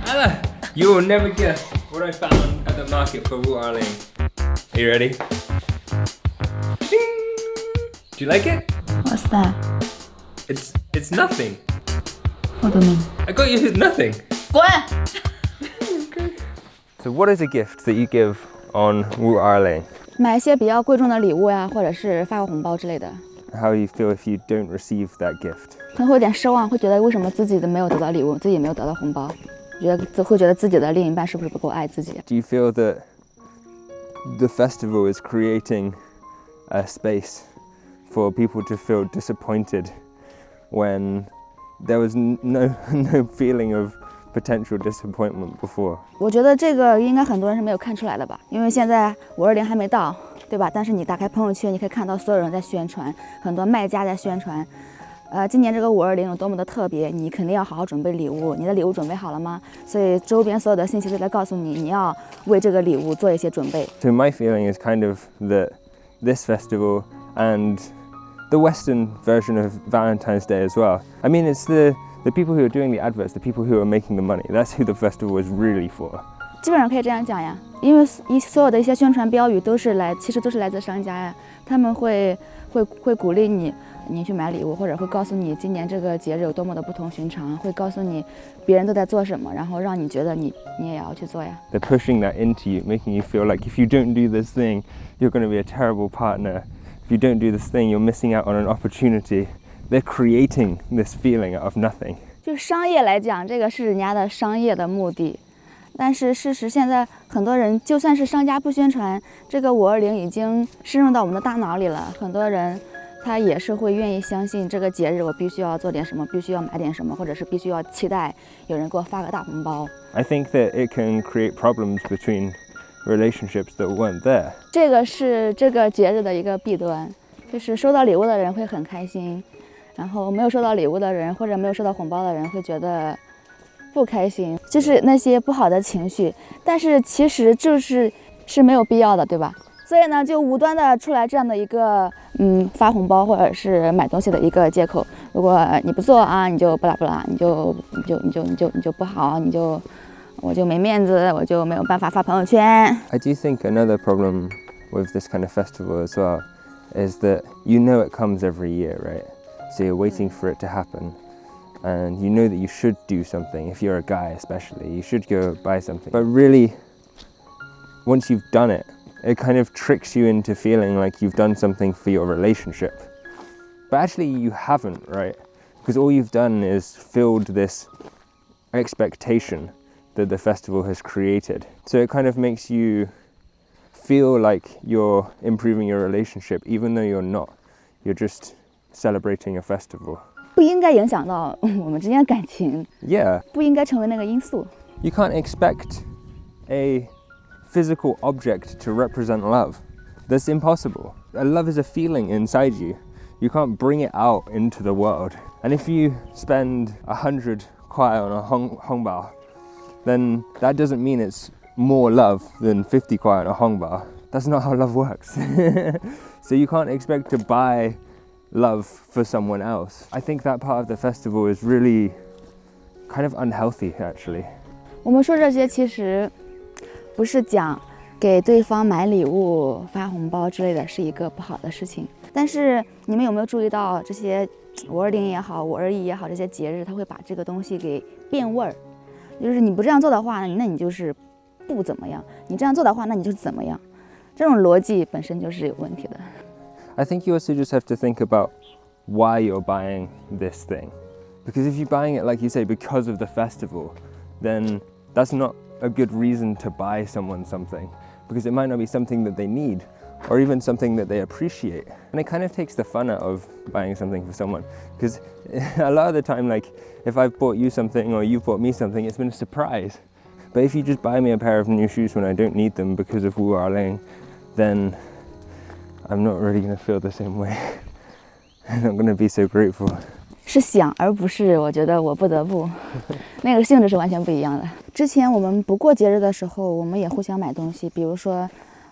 Ella, you will never guess what I found at the market for Wu Ling. Are you ready? Ding! Do you like it? What's that? It's nothing. What do you mean? I got you nothing. 滚！ So what is a gift that you give on Wu Ling? 买一些比较贵重的礼物呀，或者是发个红包之类的。 How do you feel if you don't receive that gift? 可能会有点失望，会觉得为什么自己都没有得到礼物，自己没有得到红包，会觉得自己的另一半是不是不够爱自己 Do you feel that the festival is creating a space for people to feel disappointed when there was no feeling of potential disappointment before? 我觉得这个应该很多人是没有看出来的吧，因为现在520还没到，对吧？但是你打开朋友圈，你可以看到所有人在宣传，很多卖家在宣传。今年这个520有多么的特别，你肯定要好好准备礼物。你的礼物准备好了吗？所以周边所有的信息都在告诉你，你要为这个礼物做一些准备。So my feeling is kind of that this festival and the Western version of Valentine's Day as well. I mean, it's the people who are doing the adverts, the people who are making the money. That's who the festival is really for. 基本上可以这样讲呀，因为所有的一些宣传标语其实都是来自商家呀，他们会鼓励你去买礼物，或者会告诉你今年这个节日有多么的不同寻常，会告诉你别人都在做什么，然后让你觉得你也要去做呀。They're pushing that into you, making you feel like if you don't do this thing, you're going to be a terrible partner. If you don't do this thing, you're missing out on an opportunity. They're creating this feeling out of nothing. 就商业来讲，这个是人家的商业的目的，但是事实现在很多人就算是商家不宣传，这个520已经深入到我们的大脑里了，很多人。他也是会愿意相信这个节日，我必须要做点什么，必须要买点什么，或者是必须要期待有人给我发个大红包。I think that it can create problems between relationships that weren't there. 这个是这个节日的一个弊端，就是收到礼物的人会很开心，然后没有收到礼物的人或者没有收到红包的人会觉得不开心，就是那些不好的情绪。但是其实是没有必要的，对吧？所以呢，就无端的出来这样的一个发红包或者是买东西的一个借口。如果你不做啊，你就不啦不啦，你就不好，我就没面子，我就没有办法发朋友圈。I do think another problem with this kind of festival as well is that you know it comes every year, right? So you're waiting for it to happen. And you know that you should do something. If you're a guy especially, you should go buy something. But really, once you've done it, it kind of tricks you into feeling like you've done something for your relationship. But actually you haven't, right? Because all you've done is filled this expectation that the festival has created. So it kind of makes you feel like you're improving your relationship, even though you're not. You're just celebrating a festival. 不应该影响到我们之间的感情。Yeah. 不应该成为那个因素。You can't expect a physical object to represent love. That's impossible. Love is a feeling inside you. You can't bring it out into the world. And if you spend 100 kuai on a hongbao, then that doesn't mean it's more love than 50 kuai on a hongbao. That's not how love works. So you can't expect to buy love for someone else. I think that part of the festival is really kind of unhealthy, actually. 我们说这些其实不是讲给对方买礼物、发红包之类的是一个不好的事情，但是你们有没有注意到这些520也好、521也好，这些节日它会把这个东西给变味儿，就是你不这样做的话，那你就是不怎么样；你这样做的话，那你就怎么样。这种逻辑本身就是有问题的。I think you also just have to think about why you're buying this thing, because if you're buying it, like you say, because of the festival, then that's not a good reason to buy someone something, because it might not be something that they need or even something that they appreciate. And it kind of takes the fun out of buying something for someone, because a lot of the time, like if I've bought you something or you've bought me something, it's been a surprise. But if you just buy me a pair of new shoes when I don't need them because of Wu Ling, then I'm not really going to feel the same way. I'm not going to be so grateful. 是想而不是我觉得我不得不，那个性质是完全不一样的。之前我们不过节日的时候，我们也互相买东西，比如说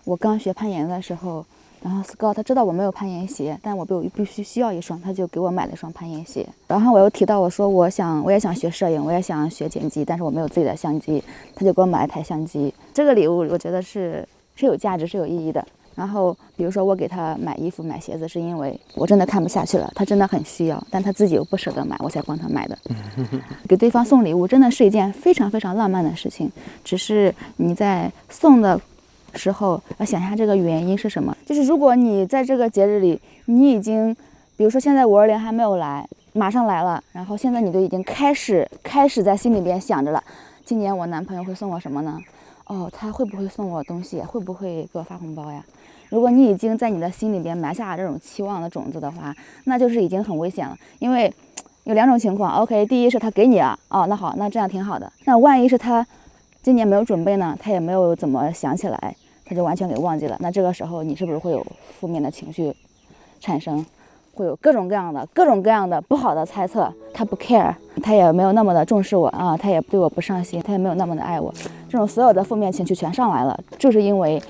我刚学攀岩的时候，然后 Scott 他知道我没有攀岩鞋，但我必须需要一双，他就给我买了一双攀岩鞋。然后我又提到我说我也想学摄影，我也想学剪辑，但是我没有自己的相机，他就给我买了一台相机。这个礼物我觉得是有价值、是有意义的。然后比如说我给他买衣服、买鞋子，是因为我真的看不下去了，他真的很需要，但他自己又不舍得买，我才帮他买的。给对方送礼物真的是一件非常非常浪漫的事情，只是你在送的时候要想一下这个原因是什么。就是如果你在这个节日里，你已经，比如说现在520还没有来，马上来了，然后现在你都已经开始在心里边想着了，今年我男朋友会送我什么呢？哦，他会不会送我东西？会不会给我发红包呀？如果你已经在你的心里边埋下这种期望的种子的话，那就是已经很危险了。因为有2种情况 ，OK， 第一是他给你了，哦，那好，那这样挺好的。那万一是他今年没有准备呢？他也没有怎么想起来，他就完全给忘记了。那这个时候你是不是会有负面的情绪产生？会有各种各样的不好的猜测。他不 care， 他也没有那么的重视我啊，他也对我不上心，他也没有那么的爱我。这种所有的负面情绪全上来了，就是因为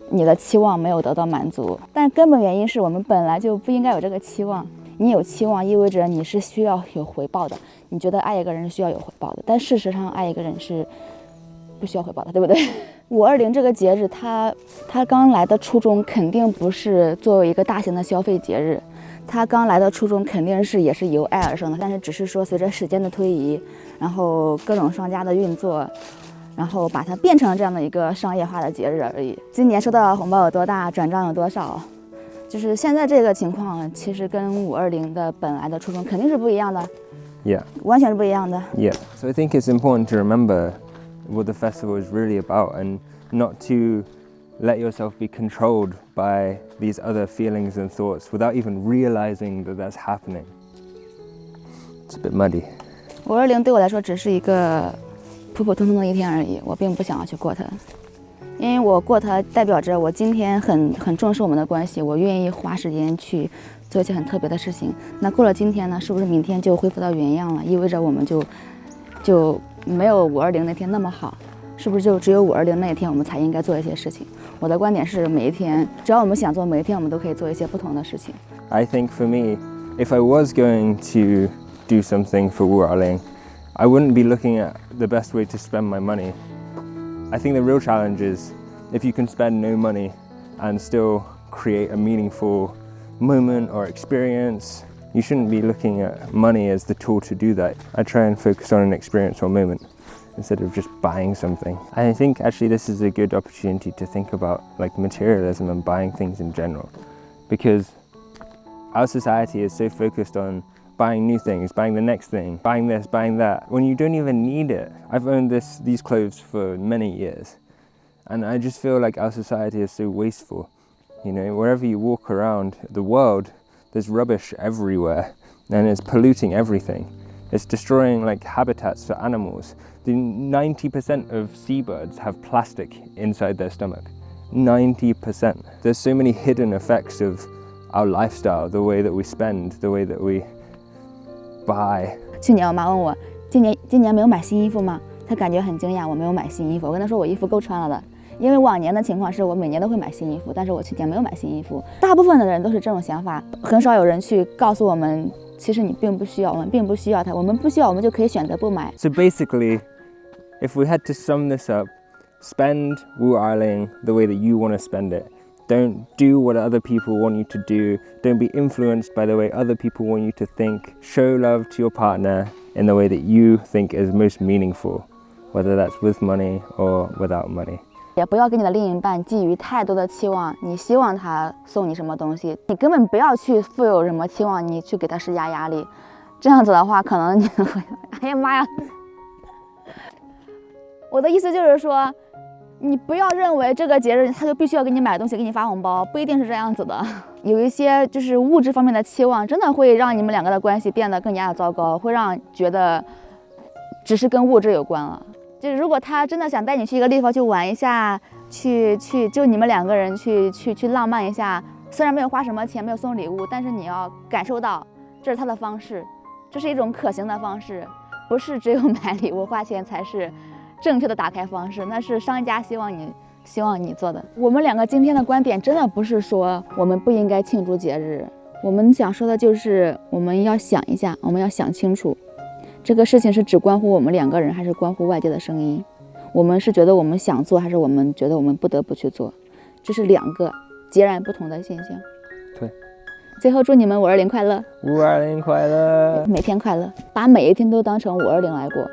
你的期望没有得到满足。但根本原因是我们本来就不应该有这个期望。你有期望意味着你是需要有回报的，你觉得爱一个人是需要有回报的，但事实上爱一个人是不需要回报的，对不对？520这个节日，它刚来的初衷肯定不是作为一个大型的消费节日，它刚来的初衷肯定是也是由爱而生的，但是只是说随着时间的推移，然后各种商家的运作，然后把它变成这样的一个商业化的节日而已。今年收到的红包有多大，转账有多少，就是现在这个情况，其实跟520的本来的初衷肯定是不一样的。Yeah. 完全是不一样的。Yeah. So I think it's important to remember what the festival is really about and not to let yourself be controlled by these other feelings and thoughts without even realizing that that's happening. It's a bit muddy. 520对我来说只是一个普普通通的一天而已，我并不想要去过它，因为我过它代表着我今天很重视我们的关系，我愿意花时间去做一些很特别的事情。那过了今天呢，是不是明天就恢复到原样了？意味着我们就没有520那天那么好，是不是就只有520那一天我们才应该做一些事情？我的观点是，每一天只要我们想做，每一天我们都可以做一些不同的事情。I think for me, if I was going to do something for 520, I wouldn't be looking at the best way to spend my money. I think the real challenge is if you can spend no money and still create a meaningful moment or experience, you shouldn't be looking at money as the tool to do that. I try and focus on an experience or moment instead of just buying something. I think actually this is a good opportunity to think about like materialism and buying things in general, because our society is so focused on buying new things, buying the next thing, buying this, buying that, when you don't even need it. I've owned these clothes for many years, and I just feel like our society is so wasteful. You know, wherever you walk around the world, there's rubbish everywhere, and it's polluting everything. It's destroying like habitats for animals. 90% of seabirds have plastic inside their stomach. 90%. There's so many hidden effects of our lifestyle, the way that we spend, the way that we buy. 去年我妈问我，今年没有买新衣服吗？她感觉很惊讶，我没有买新衣服。我跟她说我衣服够穿了的，因为往年的情况是我每年都会买新衣服，但是我去年没有买新衣服。大部分的人都是这种想法，很少有人去告诉我们，其实你并不需要，我们并不需要它，我们不需要，我们就可以选择不买。So basically, if we had to sum this up, spend 520 the way that you want to spend it. Don't do what other people want you to do. Don't be influenced by the way other people want you to think. Show love to your partner in the way that you think is most meaningful, whether that's with money or without money. 也不要给你的另一半寄予太多的期望，你希望他送你什么东西，你根本不要去负有什么期望，你去给他施加压力。这样子的话，可能你会，哎呀妈呀！我的意思就是说，你不要认为这个节日他就必须要给你买东西，给你发红包，不一定是这样子的。有一些就是物质方面的期望，真的会让你们两个的关系变得更加的糟糕，会让觉得只是跟物质有关了。就是如果他真的想带你去一个地方去玩一下，去就你们两个人去浪漫一下，虽然没有花什么钱，没有送礼物，但是你要感受到这是他的方式，这是一种可行的方式，不是只有买礼物花钱才是正确的打开方式，那是商家希望你希望你做的。我们两个今天的观点真的不是说我们不应该庆祝节日，我们想说的就是我们要想一下，我们要想清楚，这个事情是只关乎我们两个人，还是关乎外界的声音？我们是觉得我们想做，还是我们觉得我们不得不去做？这是两个截然不同的现象。对。最后祝你们520快乐，520快乐，每天快乐，把每一天都当成520来过。